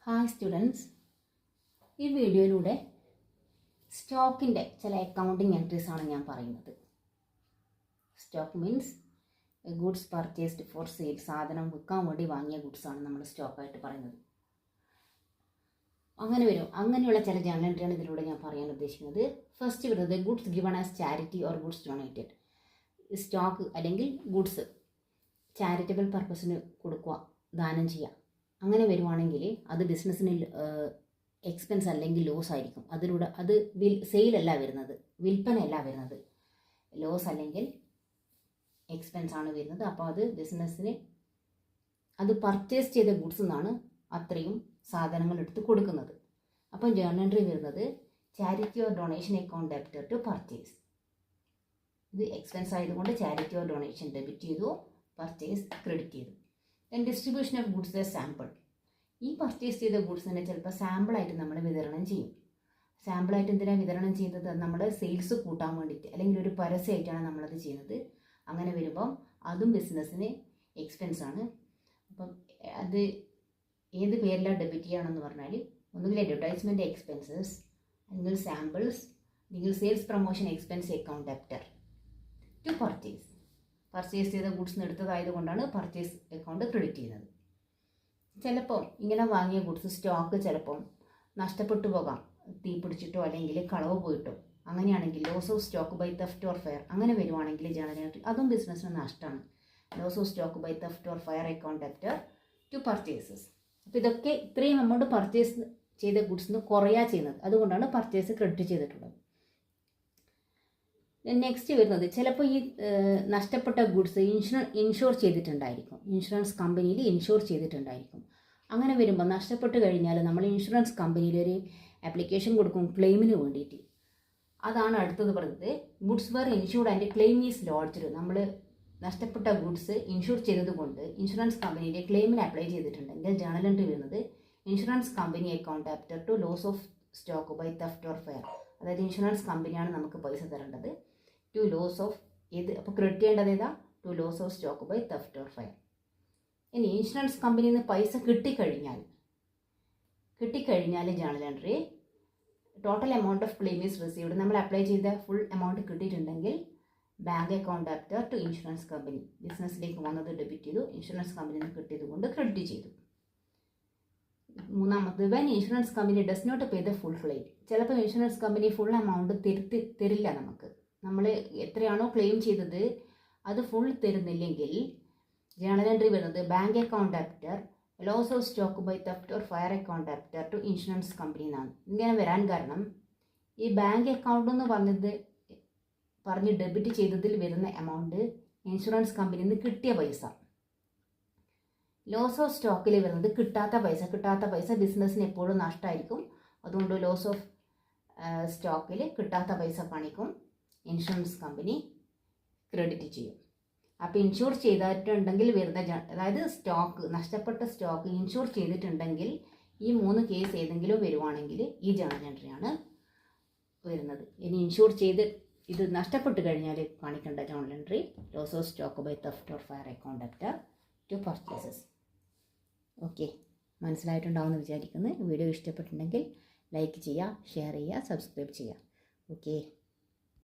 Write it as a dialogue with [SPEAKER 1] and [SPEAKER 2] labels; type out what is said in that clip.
[SPEAKER 1] Hi students, ഈ വീഡിയോയിലൂടെ സ്റ്റോക്കിൻ്റെ ചില അക്കൗണ്ടിങ് എൻട്രീസ് ആണ് ഞാൻ പറയുന്നത്. Stock means goods purchased for sale, സാധനം വിൽക്കാൻ വേണ്ടി വാങ്ങിയ ഗുഡ്സാണ് നമ്മൾ സ്റ്റോക്കായിട്ട് പറയുന്നത്. അങ്ങനെയുള്ള ചില ജേണൽ എൻട്രിയാണ് ഇതിലൂടെ ഞാൻ പറയാൻ ഉദ്ദേശിക്കുന്നത്. ഫസ്റ്റ് വരുന്നത് goods given as charity or goods donated. Stock അല്ലെങ്കിൽ ഗുഡ്സ് ചാരിറ്റബിൾ പർപ്പസിന് കൊടുക്കുക, ദാനം ചെയ്യുക. അങ്ങനെ വരുവാണെങ്കിൽ അത് ബിസിനസ്സിന് എക്സ്പെൻസ് അല്ലെങ്കിൽ ലോസ് ആയിരിക്കും. അതിലൂടെ അത് സെയിലല്ല വരുന്നത്, വിൽപ്പനയല്ല വരുന്നത്, ലോസ് അല്ലെങ്കിൽ എക്സ്പെൻസ് ആണ് വരുന്നത്. അപ്പോൾ അത് ബിസിനസ്സിന് അത് പർച്ചേസ് ചെയ്ത ഗുഡ്സ് നിന്നാണ് അത്രയും സാധനങ്ങൾ എടുത്ത് കൊടുക്കുന്നത്. അപ്പം ജേണൽ എൻട്രി വരുന്നത് charity or donation account debtor to purchase. ഇത് എക്സ്പെൻസ് ആയതുകൊണ്ട് ചാരിറ്റി ഓർ ഡൊണേഷൻ ഡെബിറ്റ് ചെയ്തു, പർച്ചേസ് ക്രെഡിറ്റ് ചെയ്തു. Then distribution of goods a sample. ഈ പർച്ചേസ് ചെയ്ത ഗുഡ്സിനെ ചിലപ്പോൾ സാമ്പിളായിട്ട് നമ്മൾ വിതരണം ചെയ്യും. സാമ്പിളായിട്ട് എന്തിനാണ് വിതരണം ചെയ്യുന്നത്? നമ്മുടെ സെയിൽസ് കൂട്ടാൻ വേണ്ടിയിട്ട് അല്ലെങ്കിൽ ഒരു പരസ്യമായിട്ടാണ് നമ്മളത് ചെയ്യുന്നത്. അങ്ങനെ വരുമ്പം അതും ബിസിനസ്സിന് എക്സ്പെൻസ് ആണ്. അപ്പം അത് ഏത് പേരിലാണ് ഡെബിറ്റ് ചെയ്യണമെന്ന് പറഞ്ഞാൽ ഒന്നുകിൽ അഡ്വർടൈസ്മെൻറ്റ് എക്സ്പെൻസസ്, അല്ലെങ്കിൽ സാമ്പിൾസ്, അല്ലെങ്കിൽ sales promotion expense account debtor to purchase. Purchase ചെയ്ത ഗുഡ്സിന് എടുത്തതായത് കൊണ്ടാണ് പർച്ചേസ് അക്കൗണ്ട് ക്രെഡിറ്റ് ചെയ്യുന്നത്. ചിലപ്പോൾ ഇങ്ങനെ വാങ്ങിയ ഗുഡ്സ് സ്റ്റോക്ക് ചിലപ്പം നഷ്ടപ്പെട്ടു പോകാം, തീ പിടിച്ചിട്ടോ അല്ലെങ്കിൽ കളവ് പോയിട്ടോ. അങ്ങനെയാണെങ്കിൽ loss of stock by theft or fire അങ്ങനെ വരുവാണെങ്കിൽ ജേണൽ എൻട്രി അതും ബിസിനസ്സിന് നഷ്ടമാണ്. Loss of stock by theft or fire account debtor to purchases. അപ്പോൾ ഇതൊക്കെ ഇത്രയും എമൗണ്ട് പർച്ചേസ് ചെയ്ത ഗുഡ്സിന് കുറയാ ചെയ്യുന്നത്, അതുകൊണ്ടാണ് പർച്ചേസ് ക്രെഡിറ്റ് ചെയ്തിട്ടുള്ളത്. നെക്സ്റ്റ് വരുന്നത് ചിലപ്പോൾ ഈ നഷ്ടപ്പെട്ട ഗുഡ്സ് ഇൻഷുർ ചെയ്തിട്ടുണ്ടായിരിക്കും, ഇൻഷുറൻസ് കമ്പനിയിൽ ഇൻഷുർ ചെയ്തിട്ടുണ്ടായിരിക്കും. അങ്ങനെ വരുമ്പോൾ നഷ്ടപ്പെട്ട് കഴിഞ്ഞാൽ നമ്മൾ ഇൻഷുറൻസ് കമ്പനിയിൽ ഒരു ആപ്ലിക്കേഷൻ കൊടുക്കും ക്ലെയിമിന് വേണ്ടിയിട്ട്. അതാണ് അടുത്തത് പറയുന്നത് goods were insured and claim is lodged. നമ്മൾ നഷ്ടപ്പെട്ട ഗുഡ്സ് ഇൻഷുർ ചെയ്തതുകൊണ്ട് ഇൻഷുറൻസ് കമ്പനിയിൽ ക്ലെയിമിന് അപ്ലൈ ചെയ്തിട്ടുണ്ടെങ്കിൽ ജേണൽ എൻട്രി വരുന്നത് insurance company account after to loss of stock by theft or fire. അതായത് ഇൻഷുറൻസ് കമ്പനിയാണ് നമുക്ക് പൈസ തരേണ്ടത്. ടു ലോസ് ഓഫ് അപ്പോൾ ക്രെഡിറ്റ് ചെയ്യേണ്ടത് ഏതാ? To loss of stock by theft or fire. ഇനി ഇൻഷുറൻസ് കമ്പനിയിൽ നിന്ന് പൈസ കിട്ടിക്കഴിഞ്ഞാൽ journal entry total amount of claim is received. നമ്മൾ അപ്ലൈ ചെയ്ത ഫുൾ എമൗണ്ട് കിട്ടിയിട്ടുണ്ടെങ്കിൽ bank account after to insurance company. ബിസിനസ്സിലേക്ക് വന്നത് ഡെബിറ്റ് ചെയ്തു, ഇൻഷുറൻസ് കമ്പനിയിൽ നിന്ന് കിട്ടിയത് കൊണ്ട് ക്രെഡിറ്റ് ചെയ്തു. മൂന്നാമത് when insurance company does not pay the full claim. ചിലപ്പോൾ ഇൻഷുറൻസ് കമ്പനി ഫുൾ എമൗണ്ട് തരില്ല. നമ്മൾ എത്രയാണോ ക്ലെയിം ചെയ്തത് അത് ഫുൾ തരുന്നില്ലെങ്കിൽ ജേണൽ എൻട്രി വരുന്നത് bank account after loss of stock by theft or fire account after to insurance company എന്നാണ്. ഇങ്ങനെ വരാൻ കാരണം ഈ ബാങ്ക് അക്കൗണ്ട് എന്ന് പറഞ്ഞ് ഡെബിറ്റ് ചെയ്തതിൽ വരുന്ന എമൗണ്ട് ഇൻഷുറൻസ് കമ്പനിയിൽ നിന്ന് കിട്ടിയ പൈസ. ലോസ് ഓഫ് സ്റ്റോക്കിൽ വരുന്നത് കിട്ടാത്ത പൈസ ബിസിനസ്സിന് എപ്പോഴും നഷ്ടമായിരിക്കും. അതുകൊണ്ട് ലോസ് ഓഫ് സ്റ്റോക്കിൽ കിട്ടാത്ത പൈസ കാണിക്കും, ഇൻഷുറൻസ് കമ്പനി ക്രെഡിറ്റ് ചെയ്യും. അപ്പോൾ ഇൻഷുർ ചെയ്തിട്ടുണ്ടെങ്കിൽ വരുന്ന അതായത് നഷ്ടപ്പെട്ട സ്റ്റോക്ക് ഇൻഷുർ ചെയ്തിട്ടുണ്ടെങ്കിൽ ഈ 3 കേസ് ഏതെങ്കിലും വരുവാണെങ്കിൽ ഈ ജേണൽ എൻട്രിയാണ് വരുന്നത്. ഇനി ഇൻഷുർ ചെയ്ത് ഇത് നഷ്ടപ്പെട്ട് കഴിഞ്ഞാൽ കാണിക്കേണ്ട journal entry loss of stock by theft or fire account after to purchases. Okay, മനസ്സിലായിട്ടുണ്ടാവുമെന്ന് വിചാരിക്കുന്നു. വീഡിയോ ഇഷ്ടപ്പെട്ടിട്ടുണ്ടെങ്കിൽ ലൈക്ക് ചെയ്യുക, ഷെയർ ചെയ്യുക, സബ്സ്ക്രൈബ് ചെയ്യുക. ഓക്കെ.